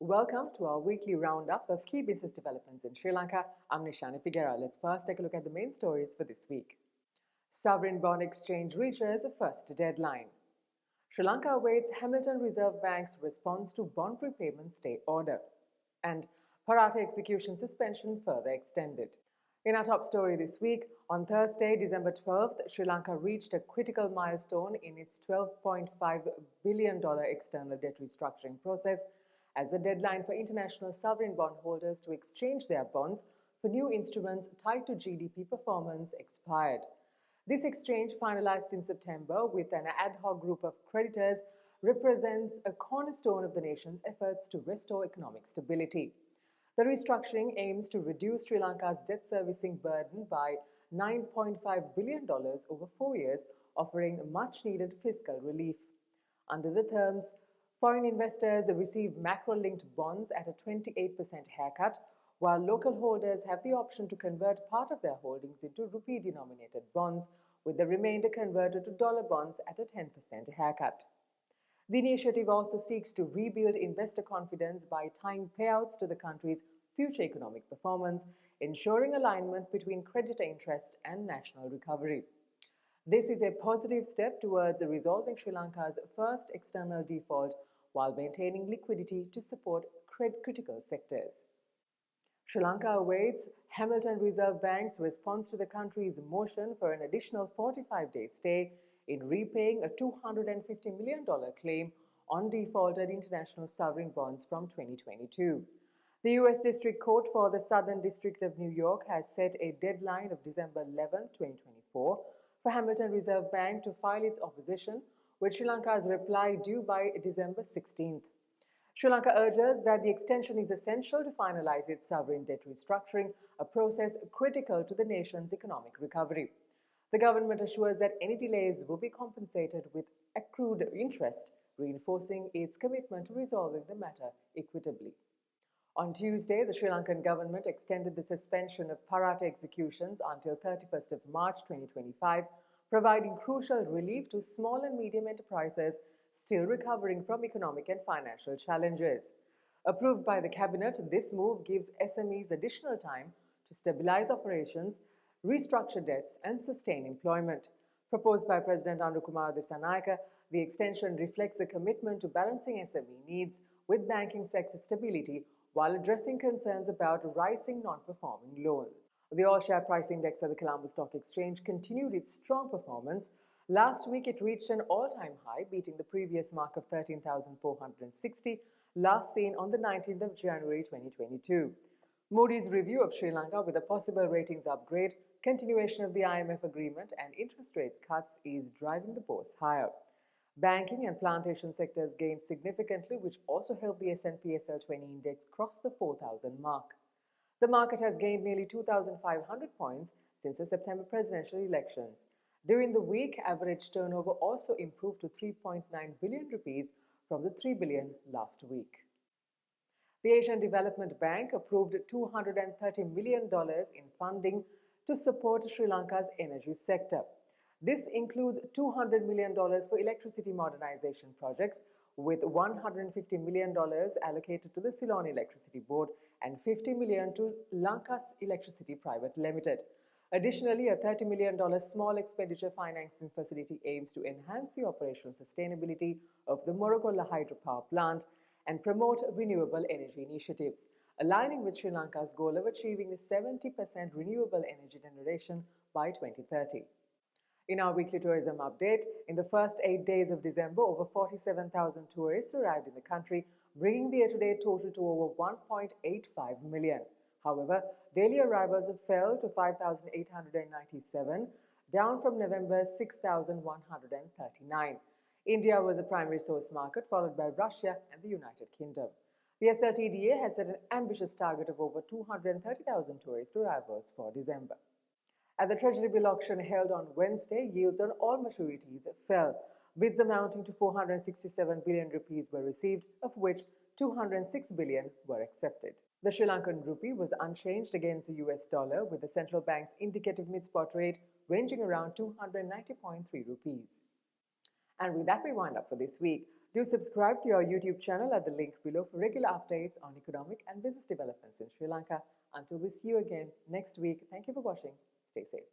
Welcome to our weekly roundup of key business developments in Sri Lanka. I'm Nishani Pigera. Let's first take a look at the main stories for this week. Sovereign bond exchange reaches a first deadline. Sri Lanka awaits Hamilton Reserve Bank's response to bond repayment stay order. And Parate execution suspension further extended. In our top story this week, on Thursday, December 12th, Sri Lanka reached a critical milestone in its $12.5 billion external debt restructuring process as the deadline for international sovereign bondholders to exchange their bonds for new instruments tied to GDP performance expired. This exchange, finalized in September with an ad hoc group of creditors, represents a cornerstone of the nation's efforts to restore economic stability. The restructuring aims to reduce Sri Lanka's debt servicing burden by $9.5 billion over 4 years, offering much-needed fiscal relief. Under the terms, foreign investors receive macro-linked bonds at a 28% haircut, while local holders have the option to convert part of their holdings into rupee-denominated bonds, with the remainder converted to dollar bonds at a 10% haircut. The initiative also seeks to rebuild investor confidence by tying payouts to the country's future economic performance, ensuring alignment between creditor interest and national recovery. This is a positive step towards resolving Sri Lanka's first external default while maintaining liquidity to support critical sectors. Sri Lanka awaits Hamilton Reserve Bank's response to the country's motion for an additional 45-day stay in repaying a $250 million claim on defaulted international sovereign bonds from 2022. The U.S. District Court for the Southern District of New York has set a deadline of December 11, 2024 for Hamilton Reserve Bank to file its opposition, with Sri Lanka's reply due by December 16th. Sri Lanka urges that the extension is essential to finalize its sovereign debt restructuring, a process critical to the nation's economic recovery. The government assures that any delays will be compensated with accrued interest, reinforcing its commitment to resolving the matter equitably. On Tuesday, the Sri Lankan government extended the suspension of Parate executions until 31st of March 2025, providing crucial relief to small and medium enterprises still recovering from economic and financial challenges. Approved by the cabinet, this move gives SMEs additional time to stabilize operations, restructure debts, and sustain employment. Proposed by President Anukumara Dissanayake, the extension reflects a commitment to balancing SME needs with banking sector stability while addressing concerns about rising non-performing loans. The all-share price index of the Colombo Stock Exchange continued its strong performance. Last week, it reached an all-time high, beating the previous mark of 13,460, last seen on the 19th of January 2022. Moody's review of Sri Lanka with a possible ratings upgrade, continuation of the IMF agreement, and interest rates cuts is driving the bourse higher. Banking and plantation sectors gained significantly, which also helped the S&P SL20 index cross the 4,000 mark. The market has gained nearly 2,500 points since the September presidential elections. During the week, average turnover also improved to 3.9 billion rupees from the 3 billion last week. The Asian Development Bank approved $230 million in funding to support Sri Lanka's energy sector. This includes $200 million for electricity modernization projects, with $150 million allocated to the Ceylon Electricity Board and $50 million to Lankas Electricity Private Limited. Additionally, a $30 million small expenditure financing facility aims to enhance the operational sustainability of the Morrogolla hydropower plant and promote renewable energy initiatives, aligning with Sri Lanka's goal of achieving a 70% renewable energy generation by 2030. In our weekly tourism update, in the first 8 days of December, over 47,000 tourists arrived in the country, bringing the year-to-date total to over 1.85 million. However, daily arrivals fell to 5,897, down from November's 6,139. India was the primary source market, followed by Russia and the United Kingdom. The SLTDA has set an ambitious target of over 230,000 tourist arrivals for December. At the Treasury bill auction held on Wednesday, yields on all maturities fell. Bids amounting to 467 billion rupees were received, of which 206 billion were accepted. The Sri Lankan rupee was unchanged against the US dollar, with the central bank's indicative mid-spot rate ranging around 290.3 rupees. And with that, we wind up for this week. Do subscribe to our YouTube channel at the link below for regular updates on economic and business developments in Sri Lanka. Until we see you again next week, thank you for watching. Stay safe.